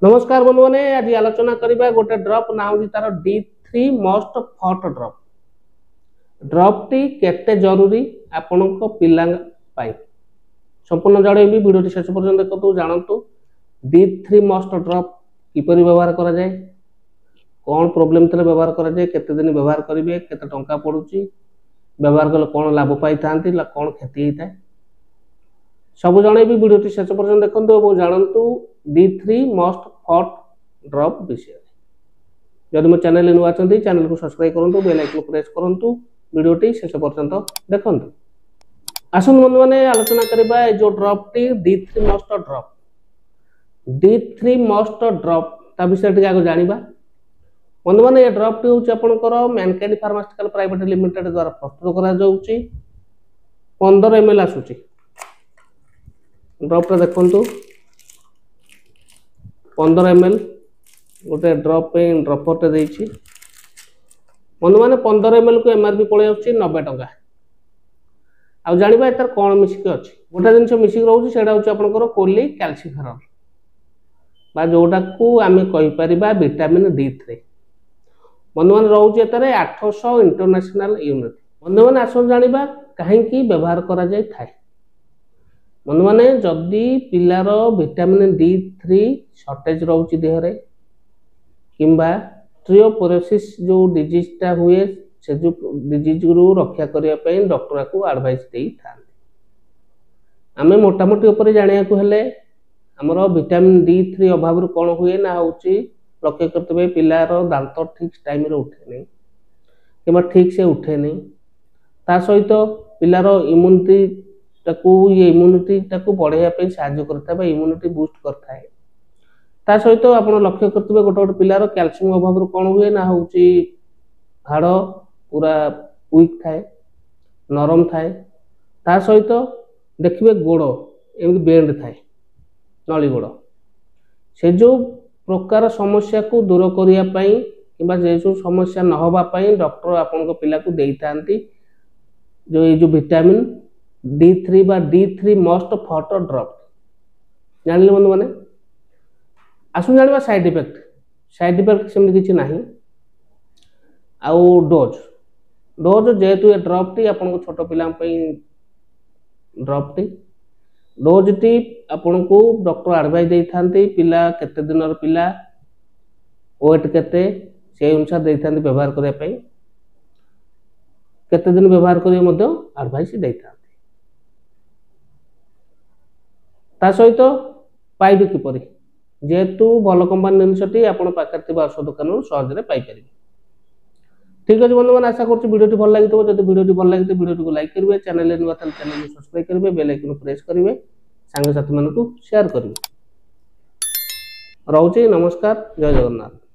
नमस्कार बंधु मैंने आज आलोचना करबा गोटे ड्रॉप ना हो तार D3 मोस्ट फट ड्रॉप। ड्रॉप टी केते जरूरी आपनक पिला पाई संपूर्ण जणेबी वीडियो शेष पर्यंत देखतु जानतु D3 मोस्ट ड्रॉप किपरि व्यवहार करा जाए, कौन प्रोब्लेम तले व्यवहार करा जाए, केते दिन व्यवहार करिवे, केते टंका पडुची, व्यवहार कले कौन लाभ पाई थांती ला कौन क्षति हिता सब जणेबी वीडियो शेष पर्यंत देखंतु और जानतु D3 मोस्ट फट ड्रॉप विषय। जदि मो चैनल नुआ चंदी चैनल को सब्सक्राइब करंतु, बेल आइकन प्रेस करंतु, वीडियोटी शेष पर्यंत देखंतु। आसन बंधु माने आलोचना करबा ए जो drop T D3 most drop. D3 most drop ता विषय टी आगो जानिबा। बंधु माने ए ड्रॉप टी होची आपनकर मैनकाइंड फार्मास्यूटिकल प्राइवेट लिमिटेड द्वारा प्रस्तुत करा जाउची। 15 ml आसुची ड्रॉप टा देखंतु 15 ml गोटे ड्रॉप पे ड्रॉपर टे देछि। बंधु माने 15 ml को एमआरपी पळे आउची 90 टका। आ जानिबा एतर कोन मिसिक अछि। गोटा जिंस मिसिक रहउची सेडा होची आपनकर कोली कैल्सिफेरॉल बा जोटा को आमे कहि परिबा विटामिन D3। बंधु माने रहउची एतरे 800 इंटरनेशनल यूनिट। बंधु माने आसो जानिबा काहे की व्यवहार करा जाय थाए। बंधु माने जदि पिलार विटामिन D3 शॉर्टेज रहउची देहरे किंबा ट्रियोपोरोसिस जो डिजीज ता हुए से जो डिजीज गुरु रक्षा करिया पई डॉक्टर को एडवाइस देई थान। आमे मोटा मोटी ऊपर जानिया को हेले हमरो विटामिन D3 अभाव रु कोन हुए ना होची लक्ष्य करतबे पिलार दांत ठीक टाइम रे उठे नै किंबा ठीक से उठे नै। ता सहित पिलार इम्यूनिटी ताकू ये इम्यूनिटी ताकू बढ़ाया पे सहायता करता है, इम्यूनिटी बूस्ट करता है। ता सहित आपण लक्ष्य करतबे गोटे गोटे पिलार कैल्शियम अभाव कोन हुए ना होची हाड़ पूरा वीक थाए, नरम थाए। ता सहित देखिबे गोड़ एमि बेंड थाए, नली गोड़ से जो प्रकार समस्या को दूर करिया पई किबा जे जो समस्या न होबा पई डॉक्टर आपन को पिला को देई थांती जो ये जो विटामिन D3 बा D3 मोस्ट फट ड्रॉप। जानले बंधु माने आसु जानिबा साइड इफेक्ट। साइड इफेक्ट सेमि किछि नाही। आउ डोज जेतु ए ड्रॉप टी आपन को छोटो पिला पई ड्रॉप टी डोज टी आपन को डॉक्टर एडवाइस देई थांती पिला केते दिनर पिला वेट केते से अनुसार देई थांती व्यवहार करिया पई केते दिन व्यवहार करिया मध्ये एडवाइस देई थांती। ता सहित पाइबे किपरि जेतु भल कंपनी जिनसटी आपण पाकर थिबा औषध दुकान सहज रे पाई परिबे। ठीक अछि बंधु माने आशा करछु वीडियोटी भल लागितो। जदि वीडियोटी भल लागितो वीडियोटी को लाइक करिवे, चैनल नुवा थाल चैनल को सब्सक्राइब करिवे, बेल आइकन प्रेस करिवे, संग साथी मानकु शेयर करिवे। रहउची नमस्कार, जय जगन्नाथ।